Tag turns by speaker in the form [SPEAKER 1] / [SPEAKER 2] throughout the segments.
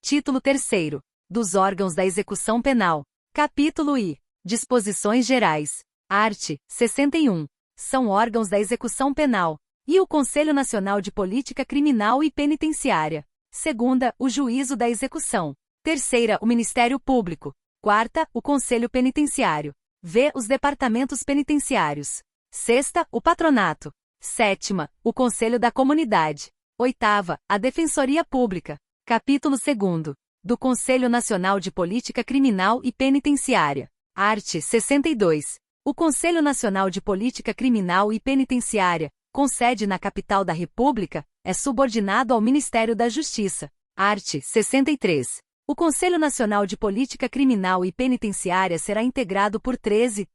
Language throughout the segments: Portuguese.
[SPEAKER 1] Título 3º. Dos órgãos da execução penal. Capítulo I. Disposições gerais. Art. 61. São órgãos da execução penal. E o Conselho Nacional de Política Criminal e Penitenciária. Segunda, o Juízo da Execução. Terceira, o Ministério Público. Quarta, o Conselho Penitenciário. V. Os Departamentos Penitenciários. Sexta, o Patronato. Sétima, o Conselho da Comunidade. Oitava, a Defensoria Pública. Capítulo 2º. Do Conselho Nacional de Política Criminal e Penitenciária. Art. 62. O Conselho Nacional de Política Criminal e Penitenciária, com sede na capital da República, é subordinado ao Ministério da Justiça. Art. 63. O Conselho Nacional de Política Criminal e Penitenciária será integrado por 13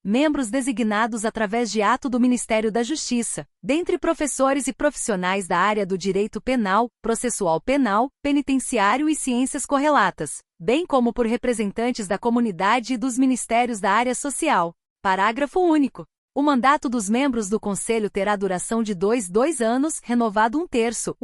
[SPEAKER 1] membros designados através de ato do Ministério da Justiça, dentre professores e profissionais da área do direito penal, processual penal, penitenciário e ciências correlatas, bem como por representantes da comunidade e dos ministérios da área social. Parágrafo único. O mandato dos membros do Conselho terá duração de 2 anos, renovado um terço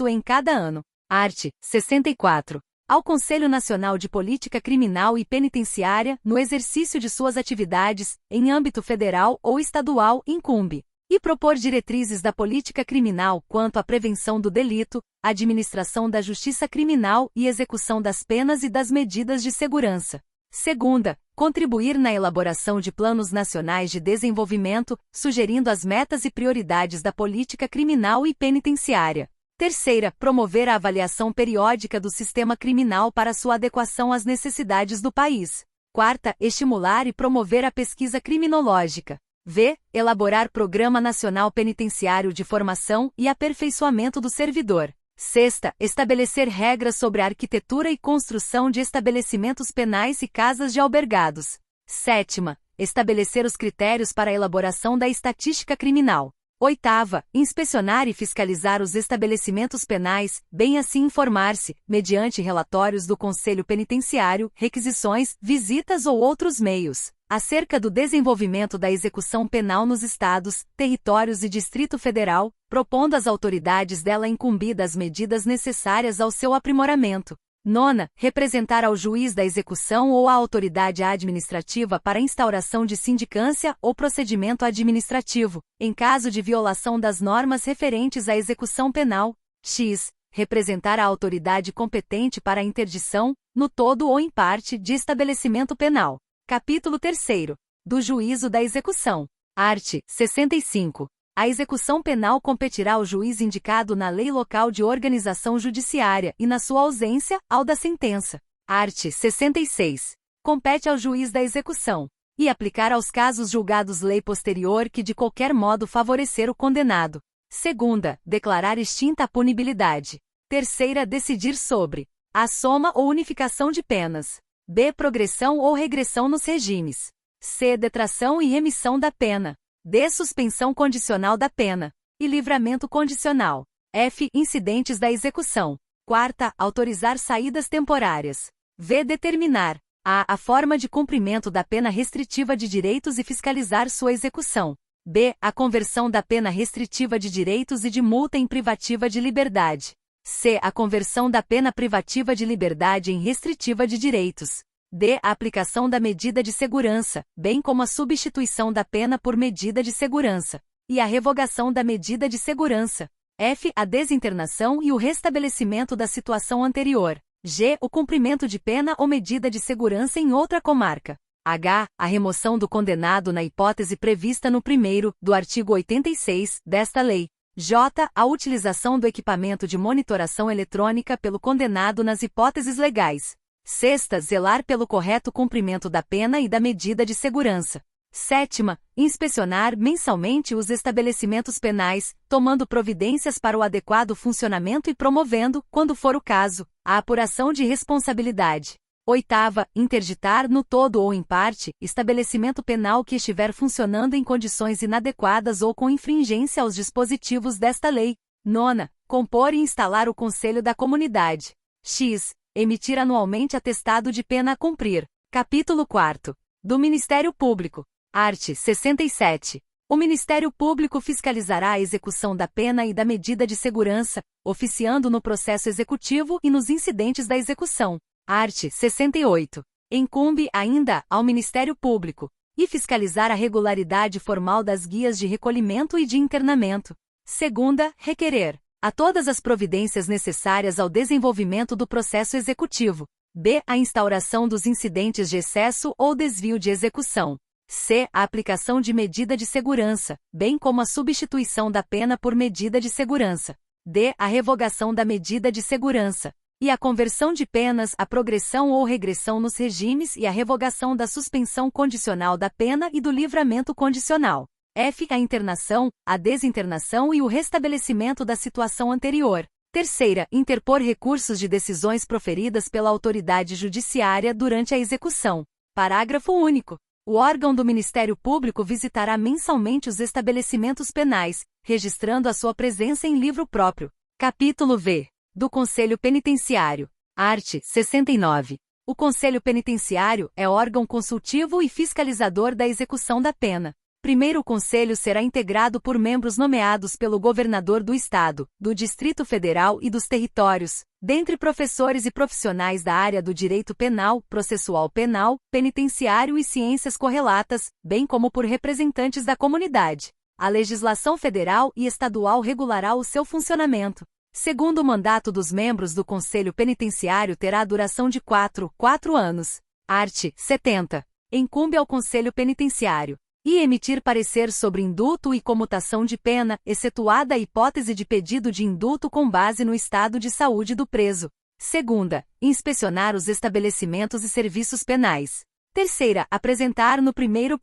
[SPEAKER 1] em cada ano. Art. 64. Ao Conselho Nacional de Política Criminal e Penitenciária, no exercício de suas atividades, em âmbito federal ou estadual, incumbe e propor diretrizes da política criminal quanto à prevenção do delito, administração da justiça criminal e execução das penas e das medidas de segurança. Segunda, contribuir na elaboração de planos nacionais de desenvolvimento, sugerindo as metas e prioridades da política criminal e penitenciária. Terceira, promover a avaliação periódica do sistema criminal para sua adequação às necessidades do país. Quarta, estimular e promover a pesquisa criminológica. V. Elaborar Programa Nacional Penitenciário de Formação e Aperfeiçoamento do Servidor. Sexta, estabelecer regras sobre a arquitetura e construção de estabelecimentos penais e casas de albergados. Sétima, estabelecer os critérios para a elaboração da estatística criminal. Oitava, inspecionar e fiscalizar os estabelecimentos penais, bem assim informar-se, mediante relatórios do Conselho Penitenciário, requisições, visitas ou outros meios, acerca do desenvolvimento da execução penal nos estados, territórios e Distrito Federal, propondo às autoridades dela incumbidas as medidas necessárias ao seu aprimoramento. Nona, representar ao juiz da execução ou à autoridade administrativa para instauração de sindicância ou procedimento administrativo, em caso de violação das normas referentes à execução penal. X. Representar a autoridade competente para a interdição, no todo ou em parte, de estabelecimento penal. Capítulo 3º. Do Juízo da Execução. Art. 65. A execução penal competirá ao juiz indicado na lei local de organização judiciária e, na sua ausência, ao da sentença. Art. 66. Compete ao juiz da execução e aplicar aos casos julgados lei posterior que de qualquer modo favorecer o condenado. Segunda, declarar extinta a punibilidade. Terceira, decidir sobre a soma ou unificação de penas. B. Progressão ou regressão nos regimes. C. Detração e remissão da pena. D. Suspensão condicional da pena e livramento condicional. F. Incidentes da execução. Quarta, autorizar saídas temporárias. V. Determinar a forma de cumprimento da pena restritiva de direitos e fiscalizar sua execução. B. A conversão da pena restritiva de direitos e de multa em privativa de liberdade. C. A conversão da pena privativa de liberdade em restritiva de direitos. D. A aplicação da medida de segurança, bem como a substituição da pena por medida de segurança, e a revogação da medida de segurança. F. A desinternação e o restabelecimento da situação anterior. G. O cumprimento de pena ou medida de segurança em outra comarca. H. A remoção do condenado na hipótese prevista no primeiro, do artigo 86, desta lei. J. A utilização do equipamento de monitoração eletrônica pelo condenado nas hipóteses legais. Sexta, zelar pelo correto cumprimento da pena e da medida de segurança. Sétima, inspecionar mensalmente os estabelecimentos penais, tomando providências para o adequado funcionamento e promovendo, quando for o caso, a apuração de responsabilidade. Oitava, interditar no todo ou em parte, estabelecimento penal que estiver funcionando em condições inadequadas ou com infringência aos dispositivos desta lei. Nona, compor e instalar o Conselho da Comunidade. X. Emitir anualmente atestado de pena a cumprir. Capítulo 4. Do Ministério Público. Art. 67. O Ministério Público fiscalizará a execução da pena e da medida de segurança, oficiando no processo executivo e nos incidentes da execução. Art. 68. Incumbe ainda ao Ministério Público e fiscalizar a regularidade formal das guias de recolhimento e de internamento. Segunda, requerer a todas as providências necessárias ao desenvolvimento do processo executivo. B. A instauração dos incidentes de excesso ou desvio de execução. C. A aplicação de medida de segurança, bem como a substituição da pena por medida de segurança. D. A revogação da medida de segurança e a conversão de penas, a progressão ou regressão nos regimes e a revogação da suspensão condicional da pena e do livramento condicional. F. A internação, a desinternação e o restabelecimento da situação anterior. Terceira, interpor recursos de decisões proferidas pela autoridade judiciária durante a execução. Parágrafo único. O órgão do Ministério Público visitará mensalmente os estabelecimentos penais, registrando a sua presença em livro próprio. Capítulo V. Do Conselho Penitenciário. Art. 69. O Conselho Penitenciário é órgão consultivo e fiscalizador da execução da pena. Primeiro, o Conselho será integrado por membros nomeados pelo governador do Estado, do Distrito Federal e dos territórios, dentre professores e profissionais da área do direito penal, processual penal, penitenciário e ciências correlatas, bem como por representantes da comunidade. A legislação federal e estadual regulará o seu funcionamento. Segundo, o mandato dos membros do Conselho Penitenciário terá duração de 4 anos. Art. 70. Incumbe ao Conselho Penitenciário e emitir parecer sobre indulto e comutação de pena, excetuada a hipótese de pedido de indulto com base no estado de saúde do preso. Segunda, inspecionar os estabelecimentos e serviços penais. Terceira, apresentar no primeiro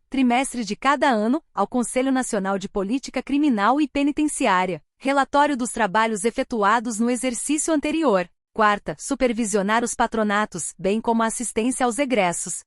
[SPEAKER 1] trimestre de cada ano, ao Conselho Nacional de Política Criminal e Penitenciária, relatório dos trabalhos efetuados no exercício anterior. Quarta, supervisionar os patronatos, bem como a assistência aos egressos.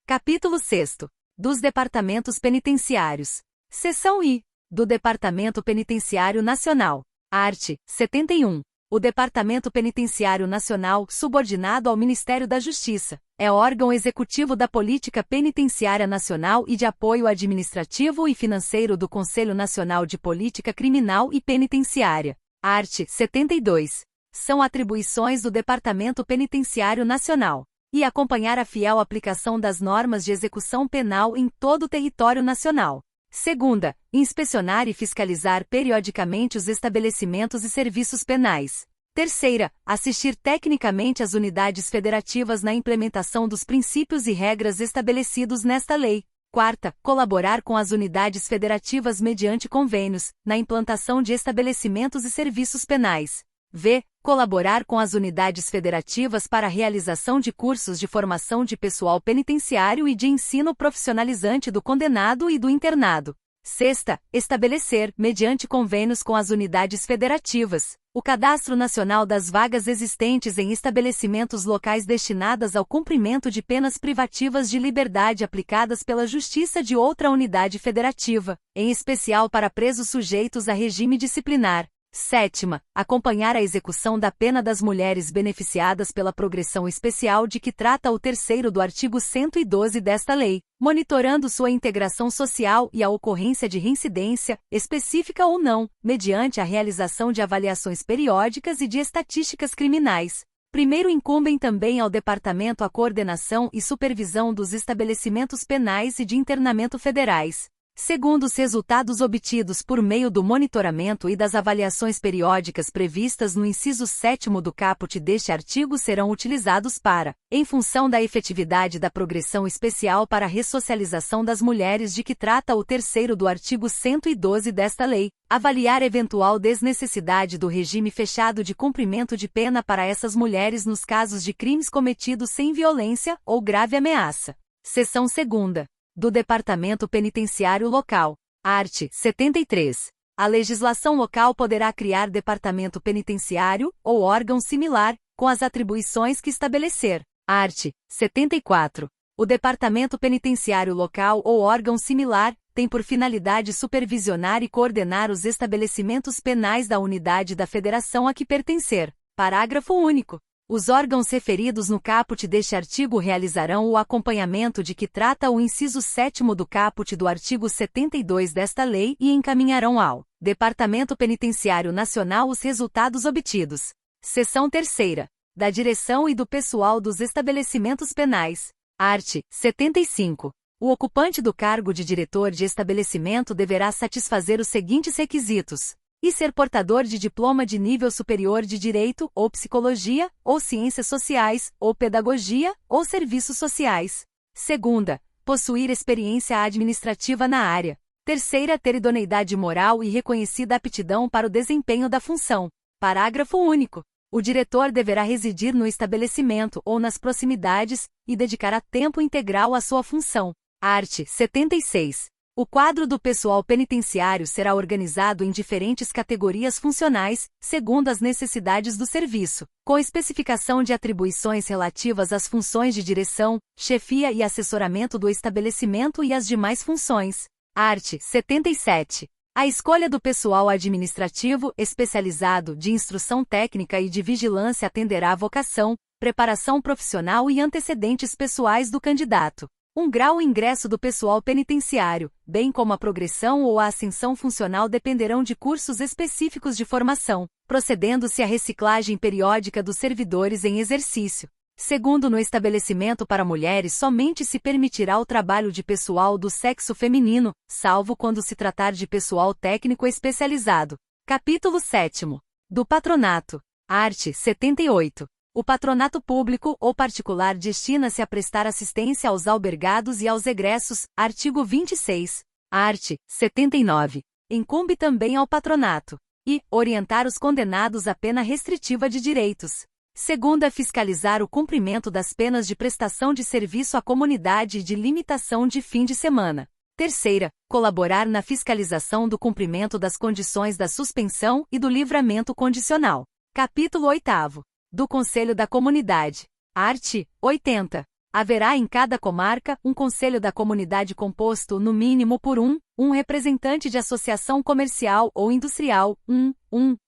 [SPEAKER 1] Capítulo 6. Dos Departamentos Penitenciários. Seção I. Do Departamento Penitenciário Nacional. Art. 71. O Departamento Penitenciário Nacional, subordinado ao Ministério da Justiça, é órgão executivo da Política Penitenciária Nacional e de apoio administrativo e financeiro do Conselho Nacional de Política Criminal e Penitenciária. Art. 72. São atribuições do Departamento Penitenciário Nacional e acompanhar a fiel aplicação das normas de execução penal em todo o território nacional. Segunda, inspecionar e fiscalizar periodicamente os estabelecimentos e serviços penais. Terceira, assistir tecnicamente as unidades federativas na implementação dos princípios e regras estabelecidos nesta lei. Quarta, colaborar com as unidades federativas mediante convênios, na implantação de estabelecimentos e serviços penais. V. Colaborar com as unidades federativas para a realização de cursos de formação de pessoal penitenciário e de ensino profissionalizante do condenado e do internado. Sexta, estabelecer, mediante convênios com as unidades federativas, o Cadastro Nacional das vagas existentes em estabelecimentos locais destinadas ao cumprimento de penas privativas de liberdade aplicadas pela Justiça de outra unidade federativa, em especial para presos sujeitos a regime disciplinar. Sétima, acompanhar a execução da pena das mulheres beneficiadas pela progressão especial de que trata o terceiro do artigo 112 desta lei, monitorando sua integração social e a ocorrência de reincidência, específica ou não, mediante a realização de avaliações periódicas e de estatísticas criminais. Primeiro, incumbem também ao Departamento a coordenação e supervisão dos estabelecimentos penais e de internamento federais. Segundo, os resultados obtidos por meio do monitoramento e das avaliações periódicas previstas no inciso 7º do caput deste artigo serão utilizados para, em função da efetividade da progressão especial para a ressocialização das mulheres de que trata o terceiro do artigo 112 desta lei, avaliar eventual desnecessidade do regime fechado de cumprimento de pena para essas mulheres nos casos de crimes cometidos sem violência ou grave ameaça. Seção 2ª. Do Departamento Penitenciário Local. Art. 73. A legislação local poderá criar departamento penitenciário, ou órgão similar, com as atribuições que estabelecer. Art. 74. O Departamento Penitenciário Local ou órgão similar tem por finalidade supervisionar e coordenar os estabelecimentos penais da unidade da federação a que pertencer. Parágrafo único. Os órgãos referidos no caput deste artigo realizarão o acompanhamento de que trata o inciso 7º do caput do artigo 72 desta lei e encaminharão ao Departamento Penitenciário Nacional os resultados obtidos. Seção 3ª. Da direção e do pessoal dos estabelecimentos penais. Art. 75. O ocupante do cargo de diretor de estabelecimento deverá satisfazer os seguintes requisitos: e ser portador de diploma de nível superior de Direito, ou Psicologia, ou Ciências Sociais, ou Pedagogia, ou Serviços Sociais. Segunda, possuir experiência administrativa na área. Terceira, ter idoneidade moral e reconhecida aptidão para o desempenho da função. Parágrafo único. O diretor deverá residir no estabelecimento ou nas proximidades e dedicará tempo integral à sua função. Art. 76. O quadro do pessoal penitenciário será organizado em diferentes categorias funcionais, segundo as necessidades do serviço, com especificação de atribuições relativas às funções de direção, chefia e assessoramento do estabelecimento e às demais funções. Art. 77. A escolha do pessoal administrativo especializado de instrução técnica e de vigilância atenderá à vocação, preparação profissional e antecedentes pessoais do candidato. Um grau e ingresso do pessoal penitenciário, bem como a progressão ou a ascensão funcional dependerão de cursos específicos de formação, procedendo-se à reciclagem periódica dos servidores em exercício. Segundo, no estabelecimento para mulheres somente se permitirá o trabalho de pessoal do sexo feminino, salvo quando se tratar de pessoal técnico especializado. Capítulo 7º. Do patronato. Art. 78. O patronato público ou particular destina-se a prestar assistência aos albergados e aos egressos, artigo 26. Art. 79. Incumbe também ao patronato e orientar os condenados à pena restritiva de direitos. Segunda, fiscalizar o cumprimento das penas de prestação de serviço à comunidade e de limitação de fim de semana. Terceira, colaborar na fiscalização do cumprimento das condições da suspensão e do livramento condicional. Capítulo 8º. Do Conselho da Comunidade. Art. 80. Haverá em cada comarca um Conselho da Comunidade composto, no mínimo, por um representante de associação comercial ou industrial,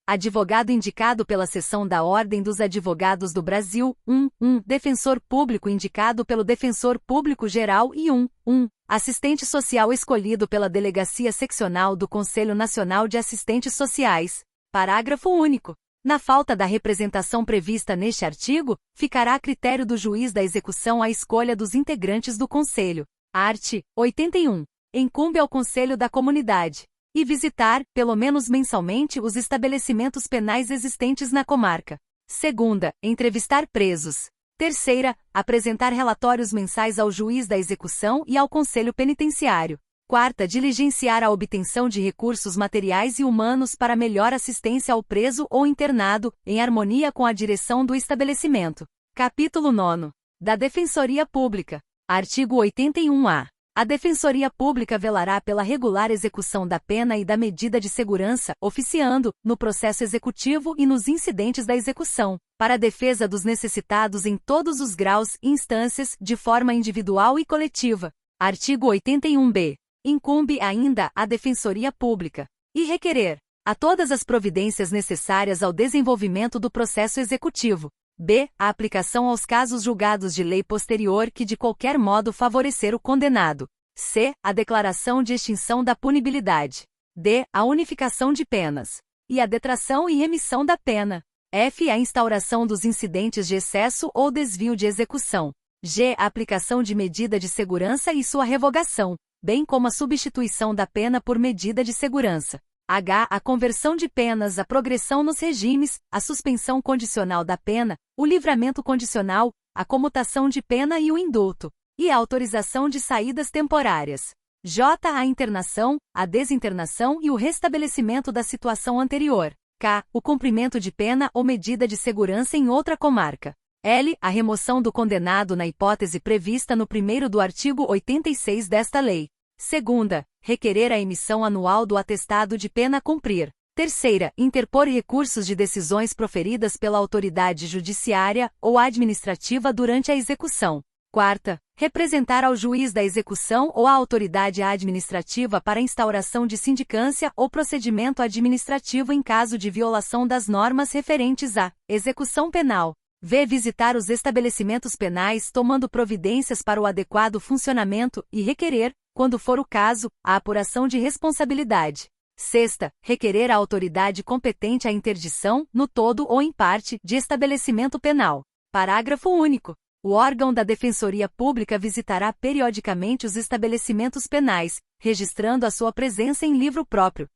[SPEAKER 1] advogado indicado pela Seção da Ordem dos Advogados do Brasil, defensor público indicado pelo Defensor Público Geral e assistente social escolhido pela Delegacia Seccional do Conselho Nacional de Assistentes Sociais. Parágrafo único. Na falta da representação prevista neste artigo, ficará a critério do juiz da execução a escolha dos integrantes do Conselho. Art. 81. Incumbe ao Conselho da Comunidade e visitar, pelo menos mensalmente, os estabelecimentos penais existentes na comarca. Segunda, entrevistar presos. Terceira, apresentar relatórios mensais ao juiz da execução e ao Conselho Penitenciário. Quarta, diligenciar a obtenção de recursos materiais e humanos para melhor assistência ao preso ou internado, em harmonia com a direção do estabelecimento. Capítulo 9. Da Defensoria Pública. Artigo 81-A. A Defensoria Pública velará pela regular execução da pena e da medida de segurança, oficiando, no processo executivo e nos incidentes da execução, para a defesa dos necessitados em todos os graus e instâncias, de forma individual e coletiva. Artigo 81-B. Incumbe ainda à Defensoria Pública e requerer a todas as providências necessárias ao desenvolvimento do processo executivo. B. A aplicação aos casos julgados de lei posterior que de qualquer modo favorecer o condenado. C. A declaração de extinção da punibilidade. D. A unificação de penas e a detração e remissão da pena. F. A instauração dos incidentes de excesso ou desvio de execução. G. A aplicação de medida de segurança e sua revogação, bem como a substituição da pena por medida de segurança. H. A conversão de penas, a progressão nos regimes, a suspensão condicional da pena, o livramento condicional, a comutação de pena e o indulto, e a autorização de saídas temporárias. J. A internação, a desinternação e o restabelecimento da situação anterior. K. O cumprimento de pena ou medida de segurança em outra comarca. L. A remoção do condenado na hipótese prevista no 1º do artigo 86 desta lei. Segunda, requerer a emissão anual do atestado de pena a cumprir. Terceira, interpor recursos de decisões proferidas pela autoridade judiciária ou administrativa durante a execução. Quarta, representar ao juiz da execução ou à autoridade administrativa para instauração de sindicância ou procedimento administrativo em caso de violação das normas referentes à execução penal. v. Visitar os estabelecimentos penais tomando providências para o adequado funcionamento e requerer, quando for o caso, a apuração de responsabilidade. Sexta, requerer à autoridade competente a interdição, no todo ou em parte, de estabelecimento penal. Parágrafo único. O órgão da Defensoria Pública visitará periodicamente os estabelecimentos penais, registrando a sua presença em livro próprio.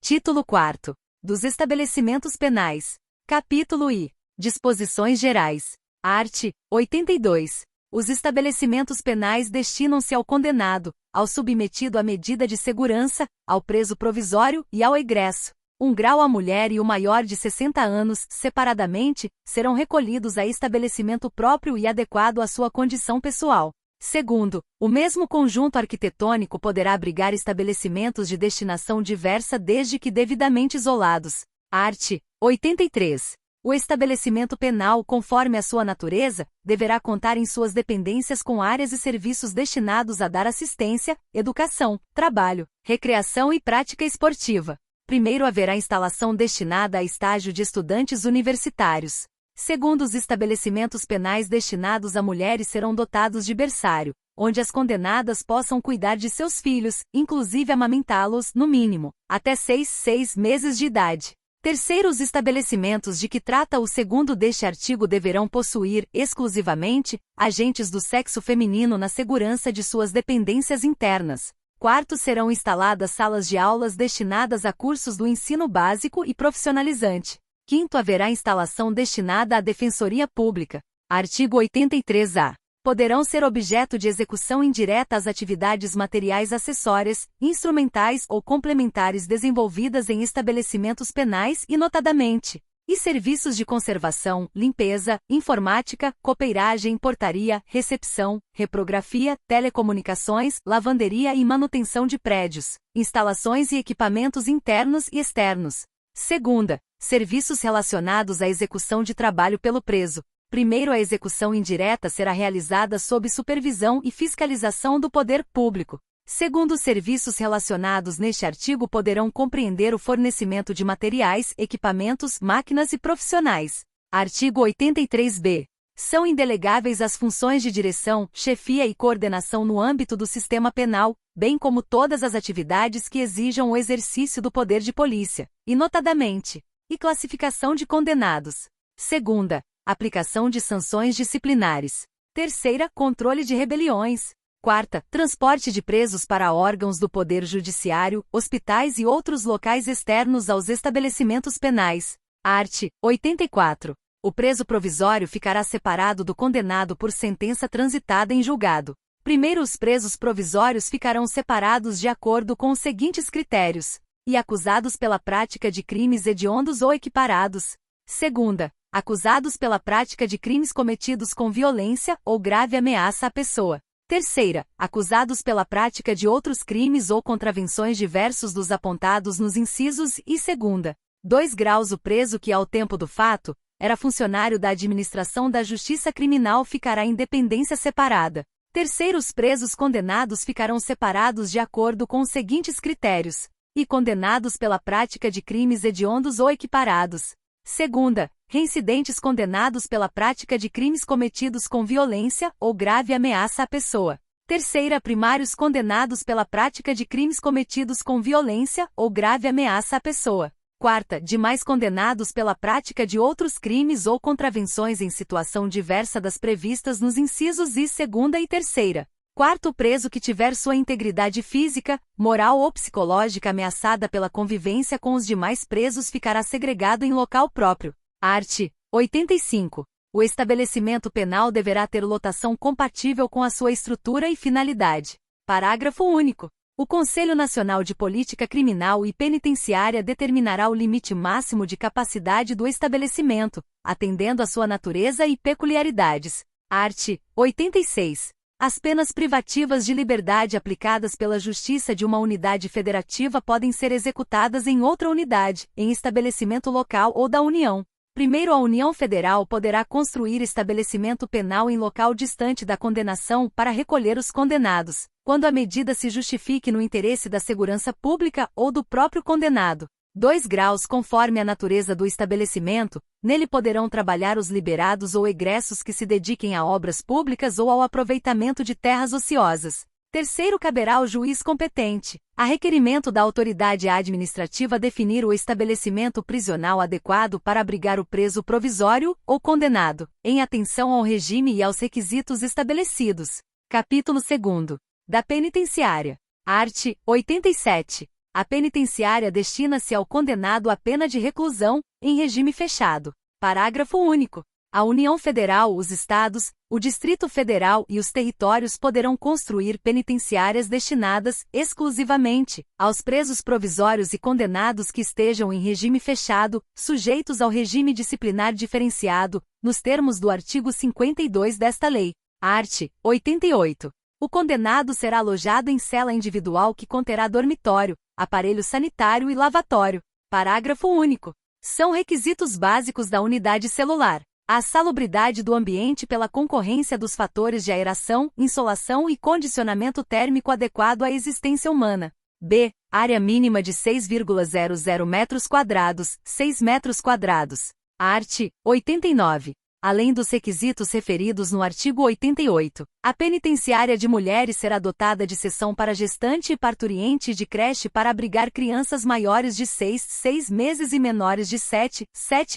[SPEAKER 1] Título 4. Dos estabelecimentos penais. Capítulo I. Disposições gerais. Art. 82. Os estabelecimentos penais destinam-se ao condenado, ao submetido à medida de segurança, ao preso provisório e ao egresso. 1 grau a mulher e o maior de 60 anos, separadamente, serão recolhidos a estabelecimento próprio e adequado à sua condição pessoal. Segundo, o mesmo conjunto arquitetônico poderá abrigar estabelecimentos de destinação diversa desde que devidamente isolados. Art. 83. O estabelecimento penal, conforme a sua natureza, deverá contar em suas dependências com áreas e serviços destinados a dar assistência, educação, trabalho, recreação e prática esportiva. Primeiro, haverá instalação destinada a estágio de estudantes universitários. Segundo, os estabelecimentos penais destinados a mulheres serão dotados de berçário, onde as condenadas possam cuidar de seus filhos, inclusive amamentá-los, no mínimo, até 6 meses de idade. Terceiro, os estabelecimentos de que trata o segundo deste artigo deverão possuir, exclusivamente, agentes do sexo feminino na segurança de suas dependências internas. Quarto, serão instaladas salas de aulas destinadas a cursos do ensino básico e profissionalizante. Quinto, haverá instalação destinada à Defensoria Pública. Artigo 83-A. Poderão ser objeto de execução indireta as atividades materiais acessórias, instrumentais ou complementares desenvolvidas em estabelecimentos penais e notadamente, e serviços de conservação, limpeza, informática, copeiragem, portaria, recepção, reprografia, telecomunicações, lavanderia e manutenção de prédios, instalações e equipamentos internos e externos. Segunda, serviços relacionados à execução de trabalho pelo preso. Primeiro, a execução indireta será realizada sob supervisão e fiscalização do poder público. Segundo, os serviços relacionados neste artigo poderão compreender o fornecimento de materiais, equipamentos, máquinas e profissionais. Artigo 83-B. São indelegáveis as funções de direção, chefia e coordenação no âmbito do sistema penal, bem como todas as atividades que exijam o exercício do poder de polícia, e notadamente, e classificação de condenados. Segunda, aplicação de sanções disciplinares. Terceira, controle de rebeliões. Quarta, transporte de presos para órgãos do Poder Judiciário, hospitais e outros locais externos aos estabelecimentos penais. Art. 84. O preso provisório ficará separado do condenado por sentença transitada em julgado. Primeiro, os presos provisórios ficarão separados de acordo com os seguintes critérios: e acusados pela prática de crimes hediondos ou equiparados. Segunda, acusados pela prática de crimes cometidos com violência ou grave ameaça à pessoa. Terceira, acusados pela prática de outros crimes ou contravenções diversos dos apontados nos incisos e segunda. 2 graus. O preso que, ao tempo do fato, era funcionário da administração da Justiça Criminal ficará em dependência separada. Terceiro, os presos condenados ficarão separados de acordo com os seguintes critérios: e condenados pela prática de crimes hediondos ou equiparados. Segunda, reincidentes condenados pela prática de crimes cometidos com violência ou grave ameaça à pessoa. Terceira, primários condenados pela prática de crimes cometidos com violência ou grave ameaça à pessoa. Quarta, demais condenados pela prática de outros crimes ou contravenções em situação diversa das previstas nos incisos I, segunda e terceira. Quarto, preso que tiver sua integridade física, moral ou psicológica ameaçada pela convivência com os demais presos ficará segregado em local próprio. Art. 85. O estabelecimento penal deverá ter lotação compatível com a sua estrutura e finalidade. Parágrafo único. O Conselho Nacional de Política Criminal e Penitenciária determinará o limite máximo de capacidade do estabelecimento, atendendo à sua natureza e peculiaridades. Art. 86. As penas privativas de liberdade aplicadas pela Justiça de uma unidade federativa podem ser executadas em outra unidade, em estabelecimento local ou da União. Primeiro, a União Federal poderá construir estabelecimento penal em local distante da condenação para recolher os condenados, quando a medida se justifique no interesse da segurança pública ou do próprio condenado. 2 graus conforme a natureza do estabelecimento, nele poderão trabalhar os liberados ou egressos que se dediquem a obras públicas ou ao aproveitamento de terras ociosas. Terceiro, caberá ao juiz competente, a requerimento da autoridade administrativa, definir o estabelecimento prisional adequado para abrigar o preso provisório ou condenado, em atenção ao regime e aos requisitos estabelecidos. Capítulo 2. Da penitenciária. Art. 87. A penitenciária destina-se ao condenado à pena de reclusão, em regime fechado. Parágrafo único. A União Federal, os Estados, o Distrito Federal e os territórios poderão construir penitenciárias destinadas, exclusivamente, aos presos provisórios e condenados que estejam em regime fechado, sujeitos ao regime disciplinar diferenciado, nos termos do artigo 52 desta lei. Art. 88. O condenado será alojado em cela individual que conterá dormitório, aparelho sanitário e lavatório. Parágrafo único. São requisitos básicos da unidade celular a salubridade do ambiente pela concorrência dos fatores de aeração, insolação e condicionamento térmico adequado à existência humana. B. Área mínima de 6,00 metros quadrados, 6 metros quadrados. Art. 89. Além dos requisitos referidos no artigo 88, a penitenciária de mulheres será dotada de seção para gestante e parturiente e de creche para abrigar crianças maiores de 6 meses e menores de 7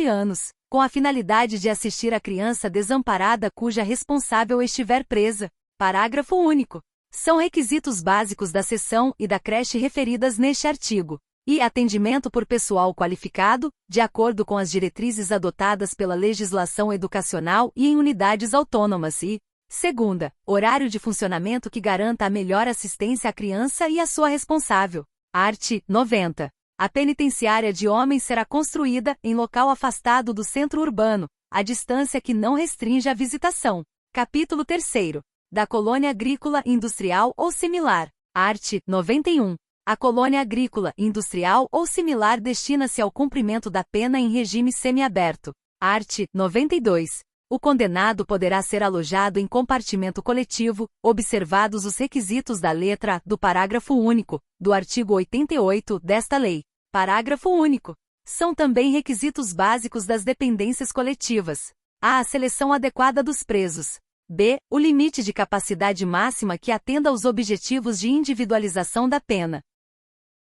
[SPEAKER 1] anos, com a finalidade de assistir a criança desamparada cuja responsável estiver presa. Parágrafo único. São requisitos básicos da seção e da creche referidas neste artigo. E atendimento por pessoal qualificado, de acordo com as diretrizes adotadas pela legislação educacional e em unidades autônomas e, segunda, horário de funcionamento que garanta a melhor assistência à criança e à sua responsável. Art. 90. A penitenciária de homens será construída em local afastado do centro urbano, à distância que não restringe a visitação. Capítulo 3. Da colônia agrícola, industrial ou similar. Art. 91. A colônia agrícola, industrial ou similar destina-se ao cumprimento da pena em regime semiaberto. Art. 92. O condenado poderá ser alojado em compartimento coletivo, observados os requisitos da letra A do parágrafo único, do artigo 88 desta lei. Parágrafo único. São também requisitos básicos das dependências coletivas: a. A seleção adequada dos presos. B. O limite de capacidade máxima que atenda aos objetivos de individualização da pena.